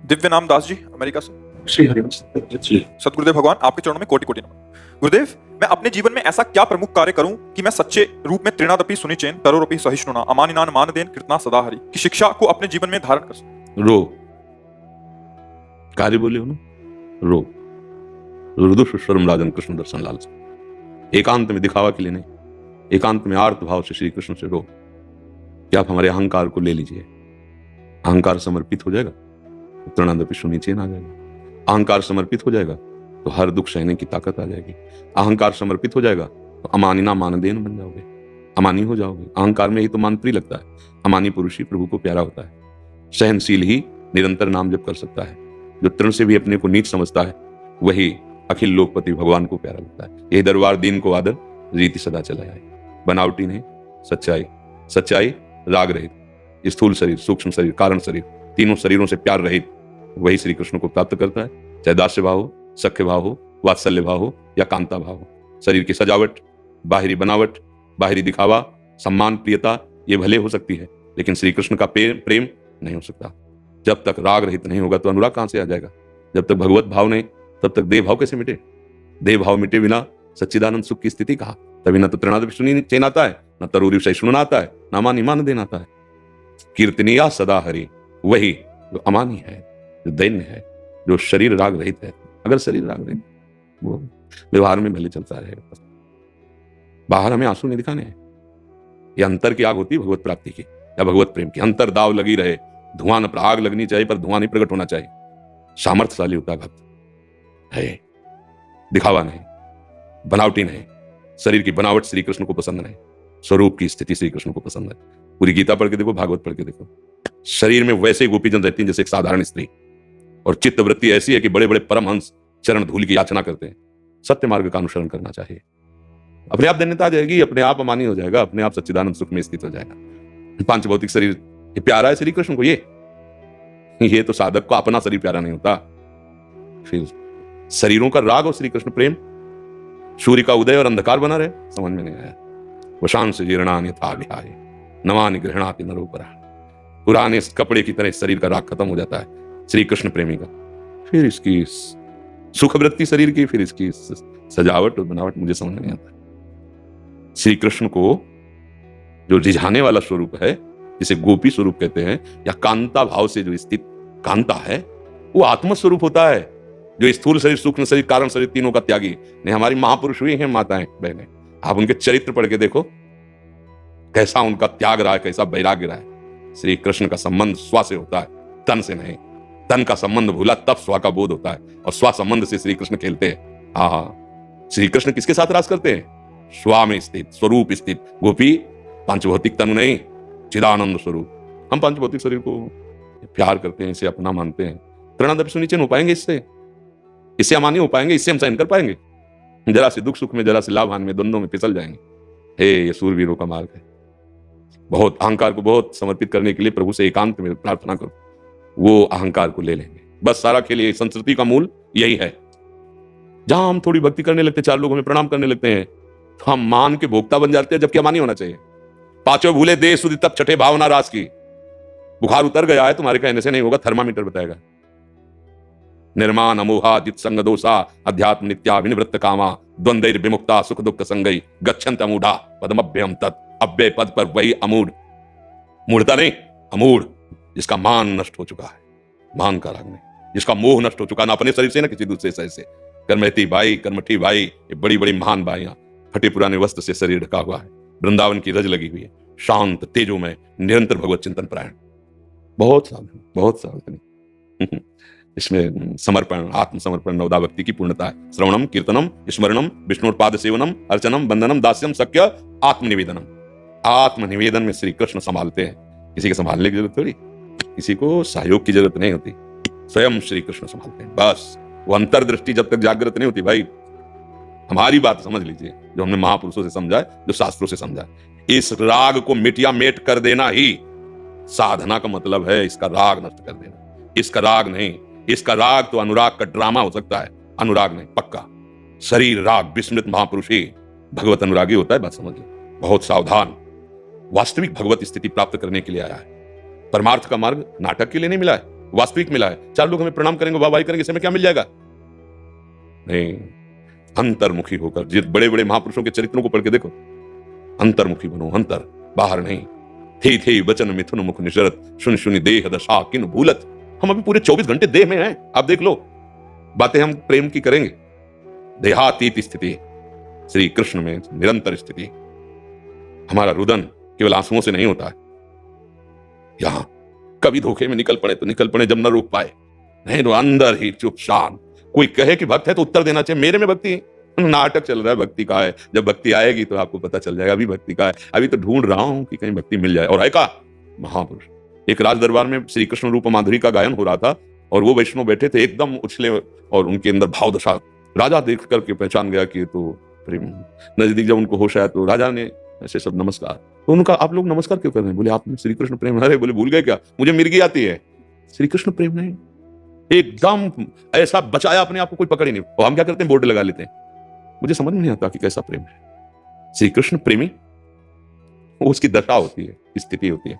दिव्य नाम दास जी अमेरिका से। श्री हरिवंश जी। सतगुरुदेव भगवान आपके चरणों में कोटि कोटि नमन। गुरुदेव, मैं अपने जीवन में ऐसा क्या प्रमुख कार्य करूं कि मैं सच्चे रूप में त्रिणादपि सुनिचेन तरोरपि सहिष्णुना अमानिनान मानदेन कृतना सदा हरि की शिक्षा को अपने जीवन में धारण कर सकूं। रो कार्य बोले हो ना, रो रुदुष्वरम राजन कृष्ण दर्शन लाल से। एकांत में दिखावा के लिए नहीं, एकांत में आर्त भाव से श्री कृष्ण से रो कि आप हमारे अहंकार को ले लीजिए। अहंकार समर्पित हो जाएगा तो त्रिणादपि सुनिचेन आ जाएगा। अहंकार समर्पित हो जाएगा तो हर दुख सहने की ताकत आ जाएगी। अहंकार समर्पित हो जाएगा तो अमानिना मानदेन बन जाओगे, अमानी हो जाओगे। अहंकार में ही तो मान प्रिय लगता है। अमानी पुरुष ही प्रभु को प्यारा होता है। सहनशील ही निरंतर नाम जप कर सकता है। जो तृण से भी अपने को नीच समझता है वही अखिल लोकपति भगवान को प्यारा लगता है। यही दरबार दीन को आदर रीति सदा चला आए। बनावटी नहीं, सच्चाई, सच्चाई राग रहित, स्थूल शरीर, सूक्ष्म शरीर, कारण शरीर, तीनों शरीरों से प्यार रहित वही श्री कृष्ण को प्राप्त करता है। चाहे दास्य भाव हो, सख्य भाव हो, वात्सल्य भाव हो या कांता भाव हो। शरीर की सजावट, बाहरी बनावट, बाहरी दिखावा, सम्मान, प्रियता ये भले हो सकती है, लेकिन श्री कृष्ण का प्रेम नहीं हो सकता। जब तक राग रहित नहीं होगा तो अनुराग कहां से आ जाएगा। जब तक भगवत भाव नहीं तब तक देह भाव कैसे मिटे। देह भाव मिटे बिना सच्चिदानंद सुख की स्थिति कहा। तभी ना तो त्रिणादपि सुनिचेन आता है, न तरोरपि सहिष्णुना आता है, न अमानि मानदेन आता है। कीर्तनीया सदा हरि वही जो अमानी है, जो दैन्य है, जो शरीर राग रहित है। अगर शरीर राग रहित वो व्यवहार में भले चलता रहेगा, बाहर हमें आंसू नहीं दिखाने हैं। ये अंतर की आग होती है भगवत प्राप्ति की या भगवत प्रेम की। अंतर दाव लगी रहे, धुआं न आग लगनी चाहिए पर धुआं नहीं प्रकट होना चाहिए। सामर्थ्यशाली होता भक्त है, दिखावा नहीं, बनावटी नहीं। शरीर की बनावट श्री कृष्ण को पसंद नहीं, स्वरूप की स्थिति श्री कृष्ण को पसंद है। पूरी गीता पढ़ के देखो, भागवत पढ़ के देखो, शरीर में वैसे ही गोपीजन रहती हैं जैसे एक साधारण स्त्री। और चित्त वृत्ति ऐसी है कि बड़े बड़े परमहंस चरण धूल की याचना करते हैं। सत्य मार्ग का अनुसरण करना चाहिए। अपने आप धन्यता आ जाएगी, अपने आप अमानी हो जाएगा, अपने आप सच्चिदानंद सुख में स्थित हो जाएगा। पांच भौतिक शरीर ये प्यारा है श्री कृष्ण को, ये तो साधक को अपना शरीर प्यारा नहीं होता। फिर शरीरों का राग और श्री कृष्ण प्रेम, सूर्य का उदय और अंधकार बना रहे, समझ में नहीं आया। वशांश जीर्णान यथा विहाय नवानि गृह्णाति नरोपरा। पुराने कपड़े की तरह शरीर का राग खत्म हो जाता है श्री कृष्ण प्रेमी का। फिर इसकी सुख वृत्ति शरीर की, फिर इसकी सजावट और बनावट मुझे समझ नहीं आता। श्री कृष्ण को जो रिझाने वाला स्वरूप है, जिसे गोपी स्वरूप कहते हैं, या कांता भाव से जो स्थित कांता है, वो आत्म स्वरूप होता है। जो स्थूल शरीर, सूक्ष्म शरीर, कारण शरीर तीनों का त्यागी ने हमारी महापुरुष हुई हैं माताएं बहनें। आप उनके चरित्र पढ़ के देखो कैसा उनका त्याग रहा है, कैसा वैराग्य रहा है। श्री कृष्ण का संबंध स्व से होता है, तन से नहीं। तन का संबंध भूला तब स्व का बोध होता है, और स्व संबंध से श्री कृष्ण खेलते हैं। श्री कृष्ण किसके साथ राज करते हैं? स्व में स्थित, स्वरूप स्थित। गोपी पंचभौतिक तनु नहीं, चिदानंद स्वरूप। हम पंचभौतिक शरीर को प्यार करते हैं, इसे अपना मानते हैं। त्रिणादपि सुनिचेन हो पाएंगे इससे अमानी हो पाएंगे, इससे हम सहन कर पाएंगे? जरा से दुख सुख में, जरा से लाभ हानि में, द्वंद्वों में फिसल जाएंगे। ये सूरवीरों का मार्ग है। बहुत अहंकार को बहुत समर्पित करने के लिए प्रभु से एकांत में प्रार्थना करो, वो अहंकार को ले लेंगे। बस सारा खेल ये संस्कृति का मूल यही है। जहां हम थोड़ी भक्ति करने लगते, चार लोग हमें प्रणाम करने लगते हैं, तो हम मान के भोक्ता बन जाते हैं, जबकि अमानी होना चाहिए। पांचों भूले देह सुधि तब छठे भावना रास की। बुखार उतर गया है तुम्हारे कहने से नहीं होगा, थर्मामीटर बताएगा। निर्माण अमोहादित संग दोषा अध्यात्म नित्या विनिवृत्त कामा द्वंद्वैर विमुक्ता सुख दुख संगई गच्छन्त अमूढ़ा पदमभ्यम तत्। अव्यय पद पर वही अमूढ़, मूढ़ता नहीं, अमूढ़, जिसका मान नष्ट हो चुका है, मान का राग नहीं, जिसका मोह नष्ट हो चुका, ना अपने शरीर से ना किसी दूसरे शरीर से। कर्मठी बाई, कर्मठी बाई, ये बड़ी बड़ी महान बाइयां, फटे पुराने वस्त्र से शरीर ढका हुआ है, वृंदावन की रज लगी हुई है, शांत तेजो में निरंतर भगवत चिंतन परायण। बहुत सावधानी, बहुत सावधानी। इसमें समर्पण, आत्मसमर्पण, नवदा भक्ति की पूर्णता है। श्रवणम, कीर्तनम, स्मरणम, विष्णुपाद सेवनम, अर्चनम, वंदनम, दास्यम, सख्य, आत्मनिवेदनम। आत्मनिवेदन में श्री कृष्ण संभालते हैं। किसी के संभालने की जरूरत थोड़ी, किसी को सहयोग की जरूरत नहीं होती, स्वयं श्री कृष्ण संभालते हैं। बस वो अंतर्दृष्टि जब तक जागृत नहीं होती, भाई हमारी बात समझ लीजिए, जो हमने महापुरुषों से समझा है, जो शास्त्रों से समझा है। इस राग को मिटिया मेट कर देना ही साधना का मतलब है। इसका राग नष्ट कर देना, इसका राग नहीं। इसका राग तो अनुराग का ड्रामा हो सकता है, अनुराग नहीं पक्का। शरीर राग विस्मृत महापुरुष ही भगवत अनुरागी होता है, बात समझ लो। बहुत सावधान, वास्तविक भगवत स्थिति प्राप्त करने के लिए आया है। परमार्थ का मार्ग नाटक के लिए नहीं मिला है, वास्तविक मिला है। 4 लोग हमें प्रणाम करेंगे, वाह वाही करेंगे, इससे हमें क्या मिल जाएगा? नहीं, अंतर्मुखी होकर जिस बड़े बड़े महापुरुषों के चरित्रों को पढ़ के देखो, अंतर्मुखी बनो, अंतर, बाहर नहीं। थे वचन मिथुन मुख निशरत, सुन सुनि देह दशा किन भूलत। हम अभी पूरे 24 घंटे देह में हैं, आप देख लो। बातें हम प्रेम की करेंगे, देहातीत स्थिति, श्री कृष्ण में निरंतर स्थिति। हमारा रुदन केवल आंसुओं से नहीं होता है। यहां कभी धोखे में निकल पड़े तो निकल पड़े, जब न रोक पाए, नहीं तो अंदर ही चुप शांत। कोई कहे कि भक्त है तो उत्तर देना चाहिए, मेरे में भक्ति नाटक चल रहा है, भक्ति का है। जब भक्ति आएगी तो आपको पता चल जाएगा अभी भक्ति का है। अभी तो ढूंढ रहा हूं कि कहीं भक्ति मिल जाए। और है का महापुरुष, एक राज दरबार में श्री कृष्ण रूप माधुरी का गायन हो रहा था और वो वैष्णव बैठे थे एकदम उछले और उनके अंदर भाव दशा। राजा देख करके पहचान गया कि तो प्रेम। नजदीक जब उनको होश आया तो राजा ने ऐसे सब नमस्कार, तो उनका आप लोग नमस्कार क्यों कर रहे हैं? बोले आप में श्री कृष्ण प्रेम। अरे बोले भूल गए क्या, मुझे मिर्गी आती है, श्री कृष्ण प्रेम नहीं। एकदम ऐसा बचाया अपने आप को, कोई पकड़ ही नहीं। और हम क्या करते हैं, बोर्ड लगा लेते हैं। मुझे समझ में नहीं आता कि कैसा प्रेम है। श्री कृष्ण प्रेमी, वो उसकी दशा होती है, स्थिति होती है।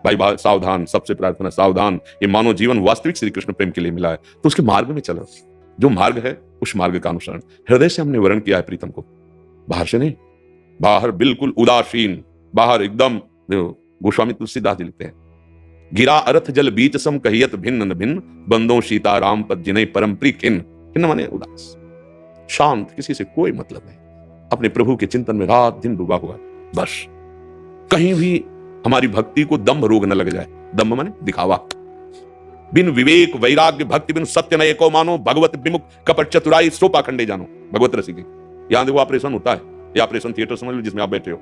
भाई सावधान, सबसे प्रार्थना सावधान। ये मानव जीवन वास्तविक श्री कृष्ण प्रेम के लिए मिला है, तो उसके मार्ग में चलो। जो मार्ग है उस मार्ग का अनुसरण। हृदय से हमने वर्ण किया है प्रीतम को, बाहर से नहीं। बाहर बिल्कुल उदासीन, बाहर एकदम। गोस्वामी तुलसीदास जी लिखते हैं, गिरा अर्थ जल बीच सम कहियत भिन्न न भिन्न, बंदो सीता राम पद जिन्हें परम प्रिय खिन्न। खिन्न माने उदास, शांत, किसी से कोई मतलब नहीं, अपने प्रभु के चिंतन में रात दिन डूबा हुआ। बस कहीं भी हमारी भक्ति को दंभ रोग न लग जाए। दंभ माने दिखावा। बिन विवेक वैराग्य भक्ति बिन सत्य न एको मानो, भगवत विमुख कपट चतुराई सो पाखंडे जानो। भगवत रसिके, यहां देखो ऑपरेशन होता है, ये ऑपरेशन थिएटर समझ लो जिसमें आप बैठे हो।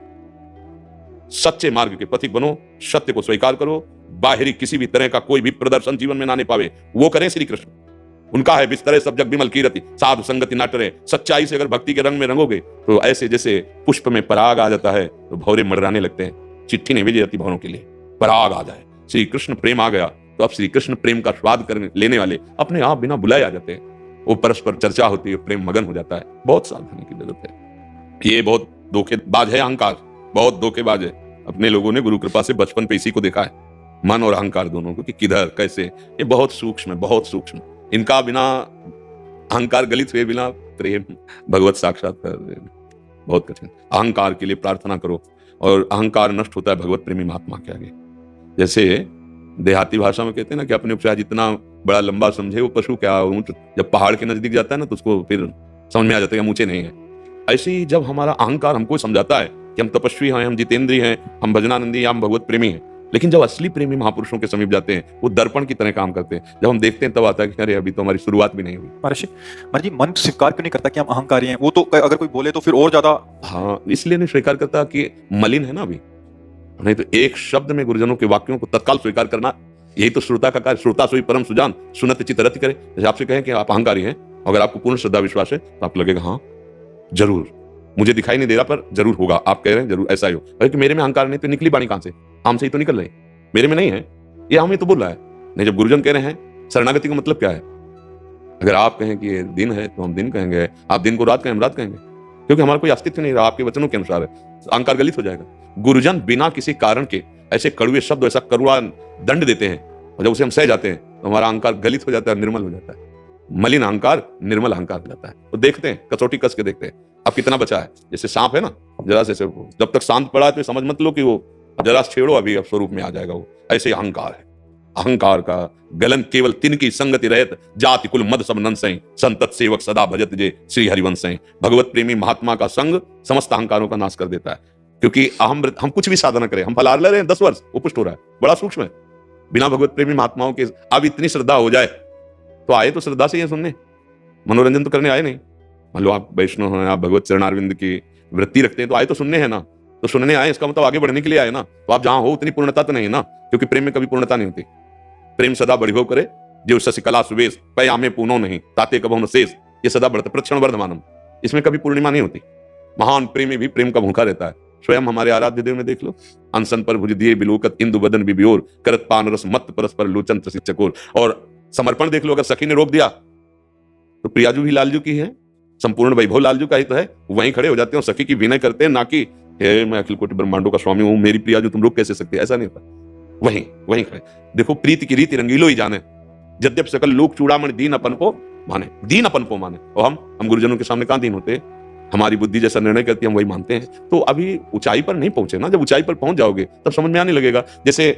सच्चे मार्ग के पथिक बनो, सत्य को स्वीकार करो। बाहरी किसी भी तरह का कोई भी प्रदर्शन जीवन में ना पावे, वो करें श्री कृष्ण। उनका है बिस्तरे सब जग विमल कीरति, साधु संगति ना टरे। सच्चाई से अगर भक्ति के रंग में रंगोगे तो ऐसे जैसे पुष्प में पराग आ जाता है तो भौरे मडराने लगते हैं। चिट्ठी नहीं भेजी जाती भौरों के लिए, पराग आ जाए। श्री कृष्ण प्रेम आ गया तो अब श्री कृष्ण प्रेम का स्वाद करने लेने वाले अपने आप बिना बुलाए आ जाते हैं। वो परस्पर चर्चा होती है, प्रेम मगन हो जाता है। बहुत सावधानी की जरूरत है। ये बहुत धोखेबाज है अहंकार, बहुत धोखेबाज है। अपने लोगों ने गुरु कृपा से बचपन पे इसी को देखा है, मन और अहंकार दोनों को, कि किधर कैसे। ये बहुत सूक्ष्म है, बहुत सूक्ष्म। इनका बिना अहंकार गलित हुए बिना प्रेम भगवत साक्षात्कार बहुत कठिन। अहंकार के लिए प्रार्थना करो और अहंकार नष्ट होता है भगवत प्रेमी महात्मा के आगे। जैसे देहाती भाषा में कहते हैं ना कि अपने उपचार जितना बड़ा लंबा समझे वो पशु क्या ऊंट। जब पहाड़ के नजदीक जाता है ना तो उसको फिर समझ में आ जाता है कि ऊंचे नहीं है। ऐसे ही जब हमारा अहंकार हमको समझाता है कि हम तपस्वी हैं, हम जितेंद्रिय हैं, हम भजनानंदी, हम भगवत प्रेमी हैं, लेकिन जब असली प्रेमी महापुरुषों के समीप जाते हैं वो दर्पण की तरह काम करते हैं। जब हम देखते हैं तब आता है कि अरे अभी तो हमारी शुरुआत भी नहीं हुई। महर्षि जी, मन स्वीकार क्यों नहीं करता कि हम अहंकारी हैं? वो तो अगर कोई बोले तो फिर और ज्यादा। हाँ, इसलिए नहीं स्वीकार करता कि मलिन है ना अभी। नहीं तो एक शब्द में गुरुजनों के वाक्यों को तत्काल स्वीकार करना, यही तो श्रोता का कार्य। श्रोता सोई परम सुजान, सुनत चित्त रति करे। जैसे आपसे कहें कि आप अहंकारी हैं, अगर आपको पूर्ण श्रद्धा विश्वास है तो आप लगेगा हाँ जरूर, मुझे दिखाई नहीं दे रहा पर जरूर होगा। आप कह रहे हैं जरूर ऐसा ही हो। अरे कि मेरे में अहंकार नहीं तो निकली बाणी कहां से? आम से ही तो निकल रही, मेरे में नहीं है, ये हमें तो बोल रहा है। नहीं, जब गुरुजन कह रहे हैं, शरणागति का मतलब क्या है? अगर आप कहें कि ये दिन है तो हम दिन कहेंगे, आप दिन को रात कहें हम रात कहेंगे, क्योंकि हमारा कोई अस्तित्व नहीं रहा, आपके वचनों के अनुसार है। अहंकार गलित हो जाएगा। गुरुजन बिना किसी कारण के ऐसे कड़वे शब्द, ऐसा कड़वा दंड देते हैं और जब उसे हम सह जाते हैं तो हमारा अहंकार गलित हो जाता है, निर्मल हो जाता है। मलिन अहंकार निर्मल अहंकार हो जाता है। तो देखते हैं, कसौटी कस के देखते हैं अब कितना बचा है। जैसे सांप है ना, जरा से जब तक शांत पड़ा है तो समझ मत लो कि वो जरा छेड़ो अभी अब स्वरूप में आ जाएगा वो। ऐसे अहंकार है। अहंकार का गलन केवल तिनकी संगति रहत, जाति कुल मद सब नंसै, संतत सेवक सदा भजत जे श्री हरिवंशै। भगवत प्रेमी महात्मा का संग समस्त अहंकारों का नाश कर देता है। क्योंकि हम कुछ भी साधना करें, हम फलाहार ले रहे हैं 10 वर्ष, वो पुष्ट हो रहा है, बड़ा सूक्ष्म है। बिना भगवत प्रेमी महात्माओं के अब इतनी श्रद्धा हो जाए तो आए तो श्रद्धा से ये सुनने, मनोरंजन तो करने आए नहीं। मान लो आप वैष्णव हैं, आप भगवत चरणारविंद की वृत्ति रखते हैं तो आए तो सुनने हैं ना, तो सुनने आए इसका मतलब आगे बढ़ने के लिए आए ना। तो आप जहां हो उतनी पूर्णता तो नहीं ना, क्योंकि प्रेम में कभी पूर्णता नहीं होती। प्रेम सदा बढ़ियो करे जो शशिकला सुवेश, पयामे पूनो नहीं ताते कबहुन शेष। ये सदा बढ़ता प्रक्षण वर्धमानम, इसमें कभी पूर्णिमा नहीं होती। महान प्रेमी भी प्रेम का भूखा रहता है। स्वयं हमारे आराध्य देव में देख लो, अनसन पर भुज दिए बिलोकत इंदु बदन बिबियोर, करत पान रस मत परस्पर लोचन त्रसित चकोर। और समर्पण देख लो, अगर सखी ने रोक दिया तो प्रियाजू भी लालजू की है, संपूर्ण वैभव लालजू का ही तो है। वहीं खड़े हो जाते हैं, सखी की विनय करते हैं, ना कि हे मैं अखिल कोटि ब्रह्मांडों का स्वामी हूं, मेरी प्रियाजू तुम रोक कैसे सकते हैं, ऐसा नहीं होता। वहीं खड़े। देखो प्रीति की रीति रंगीलो ही जाने, यद्यप सकल लोक चूड़ामणि दीन अपन को माने, और हम गुरुजनों के सामने कहां दीन होते हैं? हमारी बुद्धि जैसा निर्णय करती है हम वही मानते हैं। तो अभी ऊंचाई पर नहीं पहुंचे ना, जब ऊंचाई पर पहुंच जाओगे तब समझ में आने लगेगा। जैसे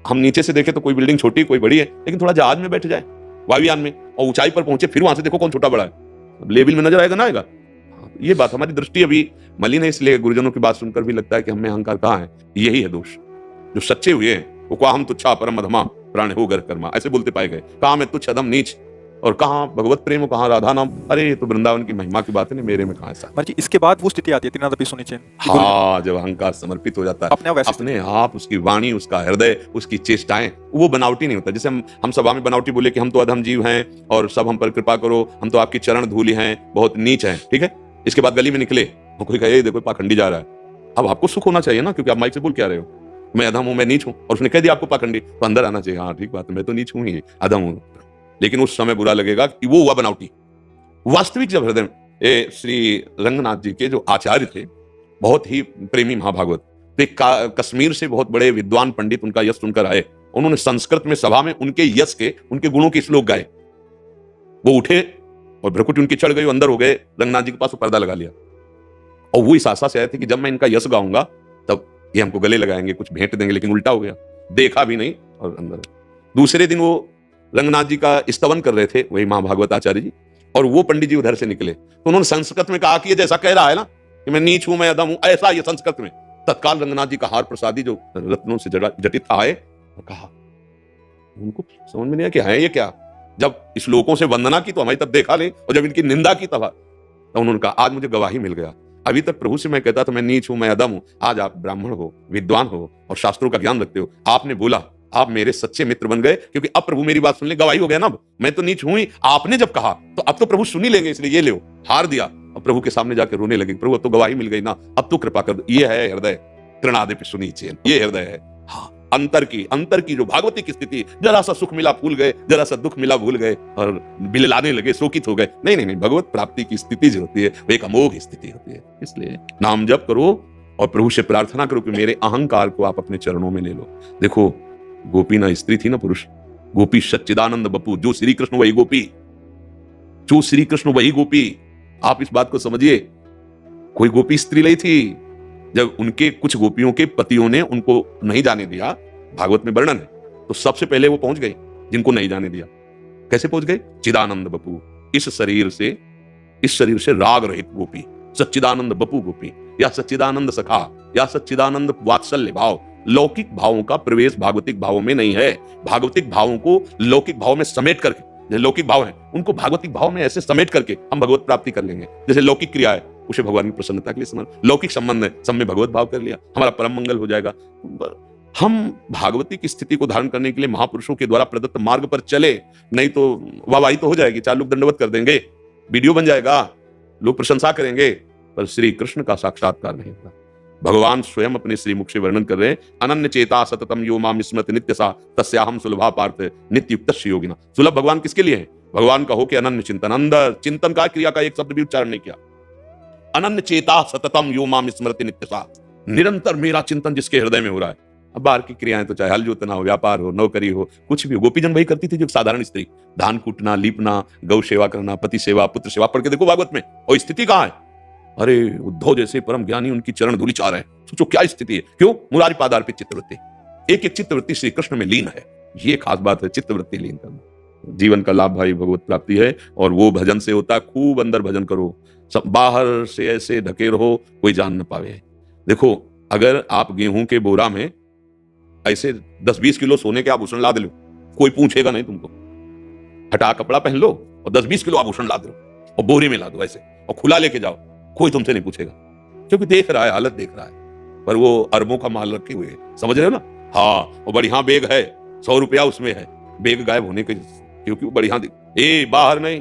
हम नीचे से देखें तो कोई बिल्डिंग छोटी कोई बड़ी है, लेकिन थोड़ा जहाज में बैठ जाए, वायुयान में, और ऊंचाई पर पहुंचे, फिर वहां से देखो कौन छोटा बड़ा है, लेवल में नजर आएगा ना आएगा। ये बात, हमारी दृष्टि अभी मलिन है, इसलिए गुरुजनों की बात सुनकर भी लगता है कि हमें अहंकार कहाँ है। यही है दोष। जो सच्चे हुए हैं वो कहा हम तुच्छा परम अधमा प्राण हो गर कर्मा, ऐसे बोलते पाए गए। कहा मैं तुच्छ अधम नीच, और कहा भगवत प्रेम, कहा राधा नाम। अरे ये तो वृंदावन की महिमा की बात है, मेरे में कहा ऐसा। जी इसके बाद वो स्थिति आती है त्रिनादपि सुनिचेन। हाँ, जब अहंकार समर्पित हो जाता है अपने आप, उसकी वाणी, उसका हृदय, उसकी चेष्टाएं, वो बनावटी नहीं होता। जैसे हम सभा में बनावटी बोले कि हम तो अधम जीव हैं और सब हम पर कृपा करो, हम तो आपकी चरण धूलि हैं, बहुत नीच हैं, ठीक है। इसके बाद गली में निकले, कोई कहे देखो पाखंडी जा रहा है, अब आपको सुख होना चाहिए ना, क्योंकि आप माइक से बोल के आ रहे हो मैं अधम हूं, मैं नीच हूं, और उसने कह दिया आपको पाखंडी, तो अंदर आना चाहिए, हाँ ठीक बात है, मैं तो नीच हूं ही, अधम हूं। लेकिन उस समय बुरा लगेगा कि वो हुआ बनावटी। वास्तविक जब हृदय श्री रंगनाथ जी के जो आचार्य थे, बहुत ही प्रेमी महाभागवत, तो एक कश्मीर से बहुत बड़े विद्वान पंडित उनका यश सुनकर आए। उन्होंने संस्कृत में सभा में उनके यश के, उनके गुणों के श्लोक गाए। वो उठे और भ्रकुटी उनकी चढ़ गई, अंदर हो गए, रंगनाथ जी के पास पर्दा लगा लिया, और वो इस आशा से आए थे कि जब मैं इनका यश गाऊंगा तब ये हमको गले लगाएंगे, कुछ भेंट देंगे, लेकिन उल्टा हो गया, देखा भी नहीं और अंदर। दूसरे दिन वो रंगनाथ जी का स्तवन कर रहे थे, वही महाभागवत आचार्य जी, और वो पंडित जी उधर से निकले, तो उन्होंने संस्कृत में कहा कि ये जैसा कह रहा है ना कि मैं नीच हूं, मैं अधम हूं, ऐसा ये संस्कृत में। तत्काल रंगनाथ जी का हार प्रसादी जो रत्नों से जटित था आए और कहा, उनको समझ में नहीं आया कि है ये क्या। जब इस लोगों से वंदना की तो हमारी तब देखा नहीं, और जब इनकी निंदा की तब उन्होंने कहा आज मुझे गवाही मिल गया। अभी तक प्रभु से मैं कहता था मैं नीच हूं, मैं अधम हूं, आज आप ब्राह्मण हो, विद्वान हो और शास्त्रों का ज्ञान रखते हो, आपने बोला, आप मेरे सच्चे मित्र बन गए, क्योंकि अब प्रभु मेरी बात सुन ले, गवाही हो गया ना, मैं तो नीच हूं ही, आपने जब कहा तो अब तो प्रभु सुन ही लेंगे, इसलिए ये लो, हार दिया। और प्रभु के सामने जाकर रोने लगे, प्रभु अब तो गवाही मिल गई ना, अब तो कृपा कर दो। ये है हृदय त्रिनादपि सुनीचेन, ये हृदय है। हाँ, अंतर की जो भागवती की स्थिति, जरा सा सुख मिला भूल गए, जरा सा दुख मिला भूल गए और बिललाने लगे, शोकित हो गए। नहीं, भगवत प्राप्ति की स्थिति जो होती है वो एक अमोघ स्थिति होती है। इसलिए नाम जप करो और प्रभु से प्रार्थना करो कि मेरे अहंकार को आप अपने चरणों में ले लो। देखो, गोपी ना स्त्री थी ना पुरुष, गोपी सच्चिदानंद बपू, जो श्री कृष्ण वही गोपी, जो श्री कृष्ण वही गोपी। आप इस बात को समझिए, कोई गोपी स्त्री नहीं थी। जब उनके कुछ गोपियों के पतियों ने उनको नहीं जाने दिया, भागवत में वर्णन है, तो सबसे पहले वो पहुंच गए जिनको नहीं जाने दिया। कैसे पहुंच गए? चिदानंद बपू, इस शरीर से राग रहित गोपी, सच्चिदानंद बपू गोपी, या सच्चिदानंद सखा, या सच्चिदानंद वात्सल्य भाव। लौकिक भावों का प्रवेश भागवतिक भावों में नहीं है। भागवतिक भावों को लौकिक भाव में समेट करके, जैसे लौकिक भाव है उनको भागवतिक भाव में ऐसे समेट करके हम भगवत प्राप्ति कर लेंगे। जैसे लौकिक क्रिया है उसे भगवान की प्रसन्नता के लिए समझ, लौकिक संबंध है सब में भगवत भाव कर लिया, हमारा परम मंगल हो जाएगा। हम भागवती की स्थिति को धारण करने के लिए महापुरुषों के द्वारा प्रदत्त मार्ग पर चले, नहीं तो वाहवाही तो हो जाएगी, 4 लोग दंडवत कर देंगे, वीडियो बन जाएगा, लोग प्रशंसा करेंगे, पर श्री कृष्ण का साक्षात्कार नहीं होगा। भगवान स्वयं अपने श्री मुख से वर्णन कर रहे हैं, अनन्य चेता सततम यो माम स्मृति नित्यसा तस्याहम सुलभा पार्थ नित्ययुक्तस्य योगिना। सुलभ भगवान किसके लिए है? भगवान का हो के अनन्य चिंतन, अंदर चिंतन का क्रिया का एक शब्द भी उच्चारण नहीं किया। अनन्य चेता सततम यो माम स्मृति नित्यसा, निरंतर मेरा चिंतन जिसके हृदय में हो रहा है। अब बाहर की क्रियाएं तो चाहे हल जोतना हो, व्यापार हो, नौकरी हो, कुछ भी हो, गोपीजन वही करती थी जो साधारण स्त्री, धान कूटना, लीपना, गौ सेवा करना, पति सेवा, पुत्र सेवा। पढ़ के देखो भागवत में, और स्थिति कहां है? अरे उद्धव जैसे परम ज्ञानी उनकी चरण धूलि चाह रहे हैं, सोचो क्या स्थिति है। क्यों? मुरारी पादार्पित चित्तवृत्ति, एक एक चित्तवृत्ति श्री कृष्ण में लीन है। ये खास बात है, चित्तवृत्ति लीन करना। जीवन का लाभ भाई भगवत प्राप्ति है, और वो भजन से होता है। खूब अंदर भजन करो, सब बाहर से ऐसे ढके रहो कोई जान न पावे। देखो, अगर आप गेहूं के बोरा में ऐसे 10-20 किलो सोने के आभूषण ला दे लो, कोई पूछेगा नहीं तुमको। हटा कपड़ा पहन लो और 10-20 किलो आभूषण ला दो और बोरे में ला दो ऐसे, और खुला लेके जाओ, कोई तुमसे नहीं पूछेगा, क्योंकि देख रहा है, हालत देख रहा है। पर वो अरबों का माल रखे हुए है, समझ रहे हो ना? हाँ, वो बढ़िया बेग है, 100 रुपया उसमें है, बेग गायब होने के, क्योंकि वो बढ़िया बाहर नहीं,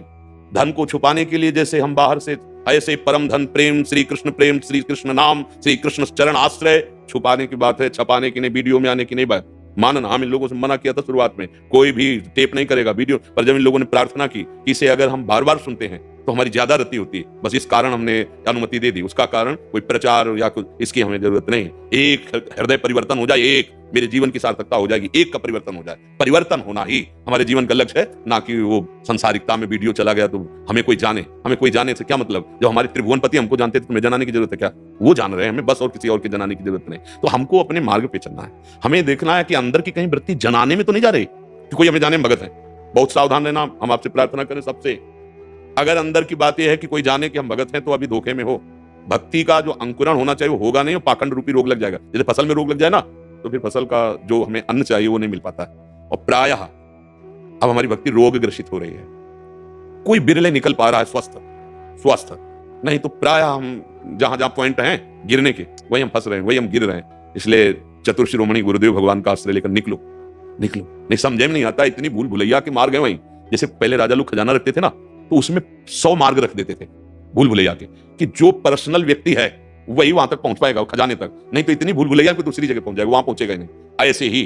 धन को छुपाने के लिए जैसे हम बाहर से, ऐसे परम धन प्रेम, श्री कृष्ण नाम, श्री कृष्ण चरण आश्रय, छुपाने की बात है, छपाने की नहीं, वीडियो में आने की नहीं बात। मानन, हम इन लोगों से मना किया था शुरुआत में, कोई भी टेप नहीं करेगा वीडियो, पर जब इन लोगों ने प्रार्थना की कि इसे अगर हम बार बार सुनते हैं तो हमारी ज्यादा रति होती है, बस इस कारण हमने अनुमति दे दी। उसका कारण कोई प्रचार या कुछ इसकी हमें जरूरत नहीं। एक हृदय परिवर्तन हो जाए, एक मेरे जीवन की सार्थकता हो जाएगी, एक का परिवर्तन हो जाए। परिवर्तन होना ही हमारे जीवन का लक्ष्य है, ना कि वो संसारिकता में वीडियो चला गया तो हमें कोई जाने से क्या मतलब। जब हमारे त्रिभुवनपति हमको जानते थे तो हमें जनाने की जरूरत है क्या? वो जान रहे हैं हमें, बस और किसी और के जनाने की जरूरत नहीं। तो हमको अपने मार्ग पे चलना है। हमें देखना है कि अंदर की कहीं वृत्ति जनाने में तो नहीं जा रही कि कोई हमें जाने में भगत है। बहुत सावधान रहना, हम आपसे प्रार्थना करें सबसे, अगर अंदर की बात यह है कि कोई जाने कि हम भगत हैं तो अभी धोखे में हो। भक्ति का जो अंकुरण होना चाहिए वो होगा नहीं, पाखंड रूपी रोग लग जाएगा। जैसे फसल में रोग लग जाए ना, तो फिर फसल का जो हमें अन्न चाहिए वो नहीं मिल पाता है। और प्रायः अब हमारी भक्ति रोग ग्रसित हो रही है। कोई बिरले निकल पा रहा है स्वस्थ, नहीं तो प्रायः हम जहां जहां पॉइंट हैं गिरने के, वही हम फंस रहे हैं, वही हम गिर रहे हैं। इसलिए चतुर्शिरोमणि गुरुदेव भगवान का आश्रय लेकर निकलो। नहीं समझे में नहीं आता, इतनी भूल भुलैया के मार्ग है वहीं। जैसे पहले राजा लोग खजाना रखते थे ना, तो उसमें 100 मार्ग रख देते थे भूल भुलैया के, कि जो पर्सनल व्यक्ति है वही वहां तक पहुंच पाएगा खजाने तक, नहीं तो इतनी भूल भुलैया कोई दूसरी जगह पहुंच जाएगा, वहां पहुंचेगा ही नहीं। ऐसे ही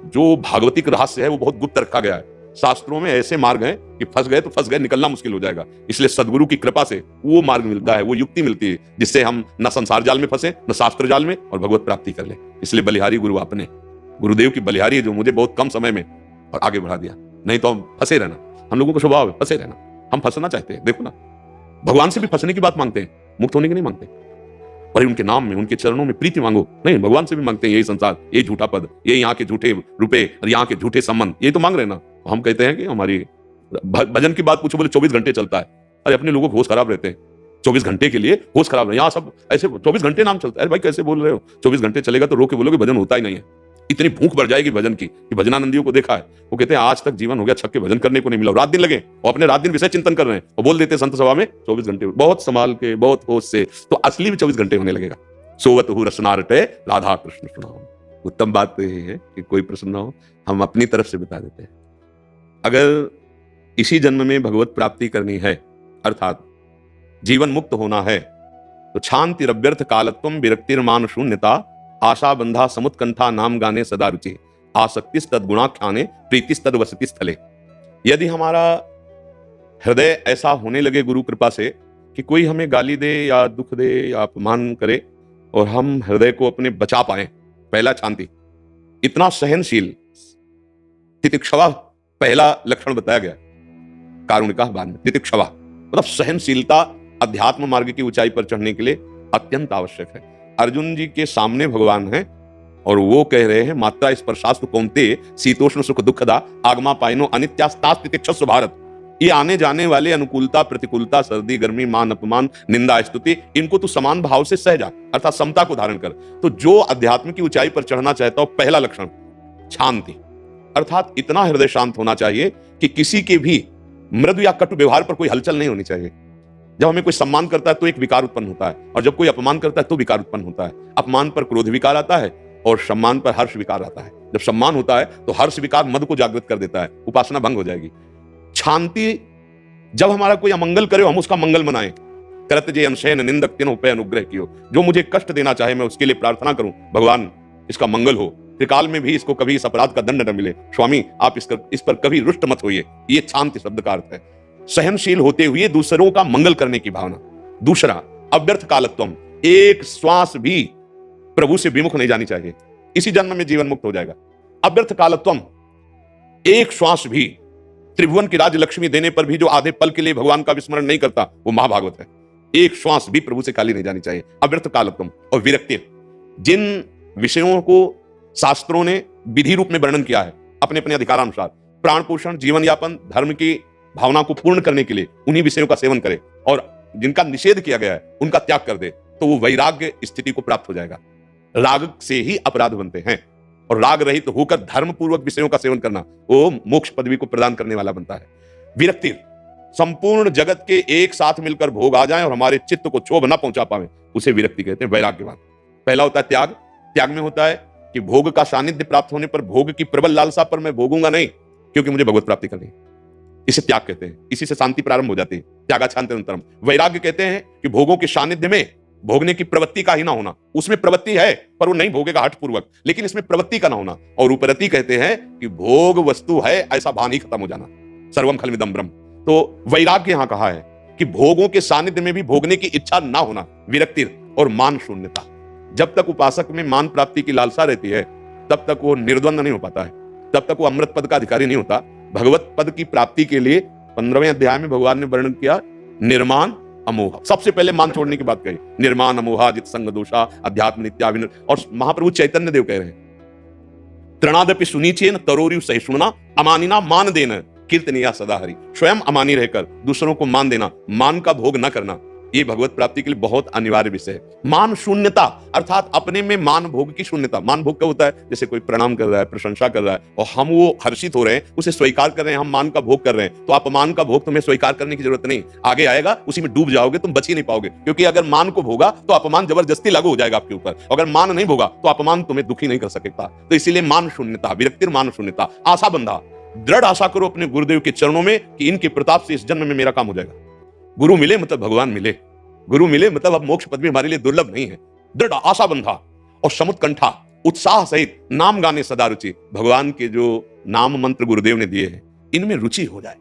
जो भागवतिक रहस्य है वो बहुत गुप्त रखा गया है। शास्त्रों में ऐसे मार्ग हैं कि फंस गए तो फंस गए, निकलना मुश्किल हो जाएगा। इसलिए सदगुरु की कृपा से वो मार्ग मिलता है, वो युक्ति मिलती है जिससे हम न संसार जाल में फंसे, न शास्त्र जाल में, और भगवत प्राप्ति कर ले। इसलिए बलिहारी गुरु आपने, गुरुदेव की बलिहारी है जो मुझे बहुत कम समय में और आगे बढ़ा दिया। नहीं तो हम फंसे रहना, हम लोगों का स्वभाव है फंसे रहना। हम फंसना चाहते हैं, देखो ना, भगवान से भी फंसने की बात मांगते हैं, मुक्त होने की नहीं मांगते। और उनके नाम में, उनके चरणों में प्रीति मांगो, नहीं भगवान से भी मांगते हैं यही संसार, ये झूठा पद, ये यहाँ के झूठे रुपए और यहाँ के झूठे संबंध, ये तो मांग रहे ना। हम कहते हैं कि हमारी भजन की बात पूछो, बोले 24 घंटे चलता है। अरे अपने लोगों के होश खराब रहते हैं, 24 घंटे के लिए होश खराब है। यहाँ सब ऐसे 24 घंटे नाम चलता है। अरे भाई कैसे बोल रहे हो? 24 घंटे चलेगा तो रो के बोलोगे भजन होता ही नहीं है। इतनी भूख बढ़ जाएगी भजन की कि भजनानंदियों को देखा है, वो कहते हैं आज तक जीवन हो गया छक के भजन करने को नहीं मिला, रात दिन लगे और अपने रात दिन विषय चिंतन कर रहे हैं, और बोल देते हैं संत सभा में 24 घंटे, बहुत संभाल के, बहुत होश से। तो असली में 24 घंटे होने लगेगा। सोवत हूँ रसनारटे राधा कृष्ण सुनाओ। उत्तम बात तो यही है कि कोई प्रश्न ना हो, हम अपनी तरफ से बता देते हैं। अगर इसी जन्म में भगवत प्राप्ति करनी है, अर्थात जीवन मुक्त होना है, तो शांति रव्यर्थ कालत्वम विरक्तिर्मान शून्यता आशा बंधा समुत्कंठा नाम गाने सदा रुचि आसक्तिस तद्गुणाख्याने प्रीतिस तद वसति स्थले। यदि हमारा हृदय ऐसा होने लगे गुरु कृपा से कि कोई हमें गाली दे या दुख दे या अपमान करे और हम हृदय को अपने बचा पाए, पहला शांति, इतना सहनशील, तितिक्षवा पहला लक्षण बताया गया, कारुणिका बाद में, तितिक्षवा मतलब सहनशीलता अध्यात्म मार्ग की ऊंचाई पर चढ़ने के लिए अत्यंत आवश्यक है। अर्जुन जी के सामने भगवान हैं और वो कह रहे हैं मात्रा स्पर्शास्तु कौन्ते शीतोष्ण सुख दुखदा आगमा पाइनो अनित्यास्तास्ति तितिक्षस्व भारत। ये आने जाने वाले अनुकूलता प्रतिकूलता, सर्दी गर्मी, मान अपमान, निंदा स्तुति, इनको तू समान भाव से सह जा, अर्थात समता को धारण कर। तो जो अध्यात्म की ऊंचाई पर चढ़ना चाहता हो, पहला लक्षण शांति, अर्थात इतना हृदय शांत होना चाहिए कि किसी के भी मृदु या कटु व्यवहार पर कोई हलचल नहीं होनी चाहिए। जब हमें कोई सम्मान करता है तो एक विकार उत्पन्न होता है, और जब कोई अपमान करता है तो विकार उत्पन्न होता है। अपमान पर क्रोध विकार आता है और सम्मान पर हर्ष विकार आता है। जब सम्मान होता है तो हर्ष विकार मद को जागृत कर देता है, उपासना भंग हो जाएगी। शांति, जब हमारा कोई अमंगल करे हम उसका मंगल मनाएं। करत जे अनशयन निंदक तिन्ह पे अनुग्रह कियो, जो मुझे कष्ट देना चाहे मैं उसके लिए प्रार्थना करूं, भगवान इसका मंगल हो, त्रिकाल में भी इसको कभी इस अपराध का दंड न मिले, स्वामी आप इस पर कभी रुष्ट मत होइए। ये शांति शब्द का अर्थ है, सहनशील होते हुए दूसरों का मंगल करने की भावना। दूसरा अव्यर्थ कालत्वम, एक श्वास भी प्रभु से विमुख नहीं जानी चाहिए, इसी जन्म में जीवन मुक्त हो जाएगा। अव्यर्थ कालत्वम, एक श्वास भी, त्रिभुवन की राज लक्ष्मी देने पर भी जो आधे पल के लिए भगवान का विस्मरण नहीं करता वो महाभागवत है। एक श्वास भी प्रभु से खाली नहीं जानी चाहिए, अव्यर्थ कालत्वम। और विरक्ति, जिन विषयों को शास्त्रों ने विधि रूप में वर्णन किया है अपने अपने अधिकारानुसार, प्राण पोषण, जीवन यापन, धर्म की भावना को पूर्ण करने के लिए उन्हीं विषयों का सेवन करे, और जिनका निषेध किया गया है उनका त्याग कर दे, तो वो वैराग्य स्थिति को प्राप्त हो जाएगा। राग से ही अपराध बनते हैं, और राग रहित होकर धर्म पूर्वक विषयों का सेवन करना वो मोक्ष पदवी को प्रदान करने वाला बनता है। विरक्ति, संपूर्ण जगत के एक साथ मिलकर भोग आ जाए और हमारे चित्त को क्षोभ न पहुंचा पावे, उसे विरक्ति कहते हैं। वैराग्यवान, पहला होता है त्याग। त्याग में होता है कि भोग का सानिध्य प्राप्त होने पर भोग की प्रबल लालसा पर मैं भोगूंगा नहीं, क्योंकि मुझे भगवत प्राप्ति करनी है, इसे त्याग कहते हैं। इसी से शांति प्रारंभ हो जाती है, त्यागा शांतिरंतरम। वैराग्य कहते हैं कि भोगों के सानिध्य में भोगने की प्रवृत्ति का ही ना होना, उसमें प्रवृत्ति है पर वो नहीं भोगेगा हठ पूर्वक, लेकिन इसमें प्रवृत्ति का ना होना। और उपरति कहते हैं कि भोग वस्तु है ऐसा भान ही खत्म हो जाना, सर्वम खलविदम ब्रह्म। तो वैराग्य यहां कहा है कि भोगों के सानिध्य में भी भोगने की इच्छा ना होना, विरक्ति। और मान शून्यता, जब तक उपासक में मान प्राप्ति की लालसा रहती है तब तक वो निर्द्वंद नहीं हो पाता है, तब तक वो अमृत पद का अधिकारी नहीं होता। भगवत पद की प्राप्ति के लिए 15वें अध्याय में भगवान ने वर्णन किया निर्माण अमोह। सबसे पहले मान छोड़ने की बात कही, निर्माण अमोहा जित संग दोषा अध्यात्म नित्याविन। और महाप्रभु चैतन्य देव कह रहे हैं तृणादपि सुनीचेन तरोरिव सहिष्णुना अमानिना मान देना कीर्तनिया सदा हरि। स्वयं अमानी रहकर दूसरों को मान देना, मान का भोग न करना, ये भगवत प्राप्ति के लिए बहुत अनिवार्य विषय है। मान शून्यता अर्थात अपने में मान भोग की शून्यता। मान भोग कब होता है? जैसे कोई प्रणाम कर रहा है, प्रशंसा कर रहा है और हम वो हर्षित हो रहे हैं, उसे स्वीकार कर रहे हैं, हम मान का भोग कर रहे हैं, तो अपमान का भोग तुम्हें स्वीकार करने की जरूरत नहीं, आगे आएगा उसी में डूब जाओगे, तुम बच ही नहीं पाओगे। क्योंकि अगर मान को भोगा तो अपमान जबरदस्ती लागू हो जाएगा आपके ऊपर, अगर मान नहीं भोगा तो अपमान तुम्हें दुखी नहीं कर सकेगा। तो इसीलिए मान शून्यता, विरक्तिर मान शून्यता, आशा बंधा, दृढ़ आशा करो अपने गुरुदेव के चरणों में कि इनके प्रताप से इस जन्म में मेरा काम हो जाएगा। गुरु मिले मतलब भगवान मिले, गुरु मिले मतलब अब मोक्ष पद भी हमारे लिए दुर्लभ नहीं है। दृढ़ आशा बंधा और समुत्कंठा, उत्साह सहित नाम गाने सदा रुचि। भगवान के जो नाम मंत्र गुरुदेव ने दिए हैं इनमें रुचि हो जाए।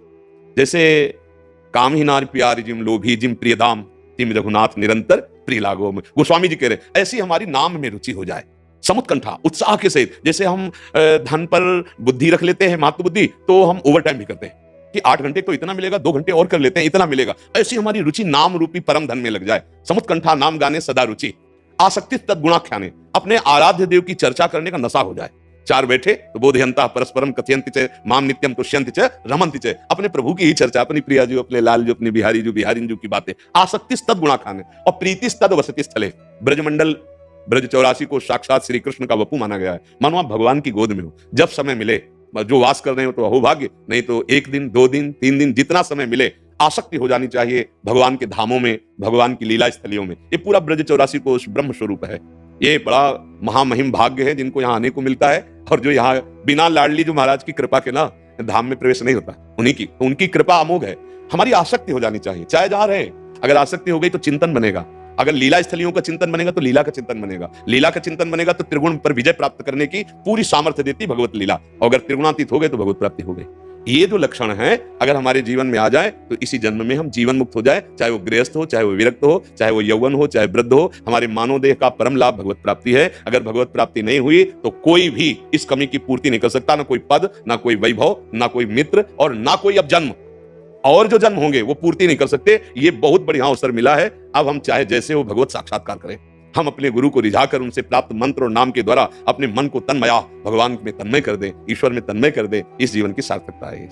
जैसे काम ही नार प्यारी जिम लोभी जिम प्रियदाम तिम रघुनाथ निरंतर प्रिय लागो में, गोस्वामी जी कह रहे ऐसी हमारी नाम में रुचि हो जाए। समुत्कंठा, उत्साह के सहित। जैसे हम धन पर बुद्धि रख लेते हैं, मातृ बुद्धि, तो हम ओवर टाइम भी करते हैं कि 8 घंटे तो इतना मिलेगा, 2 घंटे और कर लेते हैं, इतना मिलेगा। ऐसी हमारी रुचि नाम रूपी परम धन में लग जाए। समुत्कंठा, नाम गाने सदा रुचि। आसक्ति तद्गुणाख्याने, अपने आराध्य देव की चर्चा करने का नशा हो जाए। चार बैठे तो बोधयंता परस्परम कथयंति च माम नित्यम तुष्यंति च रमंति च, अपने प्रभु की ही चर्चा, अपनी प्रिया जो, अपने लाल जो, अपने बिहारी जो, बिहारिन जो की बातें। आसक्ति तद्गुणाख्याने और प्रीति तद वसति स्थले। ब्रजमंडल ब्रज 84 को साक्षात श्री कृष्ण का वपु माना गया है। मानो आप भगवान की गोद में हो, जब समय मिले जो वास कर रहे हो तो अहोभाग्य, नहीं तो 1 दिन 2 दिन 3 दिन जितना समय मिले आसक्ति हो जानी चाहिए भगवान के धामों में, भगवान की लीला स्थलियों में। ये पूरा ब्रज 84 कोश ब्रह्म स्वरूप है। ये बड़ा महामहिम भाग्य है जिनको यहाँ आने को मिलता है, और जो यहाँ बिना लाडली जो महाराज की कृपा के ना धाम में प्रवेश नहीं होता, उनकी कृपा अमोघ है। हमारी आसक्ति हो जानी चाहिए, चाहे जहां रहे। अगर आसक्ति हो गई तो चिंतन बनेगा, अगर लीला स्थलियों का चिंतन बनेगा तो लीला का चिंतन बनेगा, लीला का चिंतन बनेगा तो त्रिगुण पर विजय प्राप्त करने की पूरी सामर्थ्य देती भगवत लीला, और अगर त्रिगुणातीत हो गए तो भगवत प्राप्ति हो गई। ये जो लक्षण है अगर हमारे जीवन में आ जाए तो इसी जन्म में हम जीवन मुक्त हो जाए, चाहे वो गृहस्थ हो, चाहे वो विरक्त हो, चाहे वो यौवन हो, चाहे वृद्ध हो। हमारे मानव देह का परम लाभ भगवत प्राप्ति है। अगर भगवत प्राप्ति नहीं हुई तो कोई भी इस कमी की पूर्ति नहीं कर सकता, ना कोई पद, ना कोई वैभव, ना कोई मित्र, और ना कोई अब जन्म, और जो जन्म होंगे वो पूर्ति नहीं कर सकते। ये बहुत बढ़िया अवसर मिला है। अब हम चाहे जैसे वो भगवत साक्षात्कार करें, हम अपने गुरु को रिझाकर उनसे प्राप्त मंत्र और नाम के द्वारा अपने मन को तन्मया भगवान में तन्मय कर दें, ईश्वर में तन्मय कर दें। इस जीवन की सार्थकता है।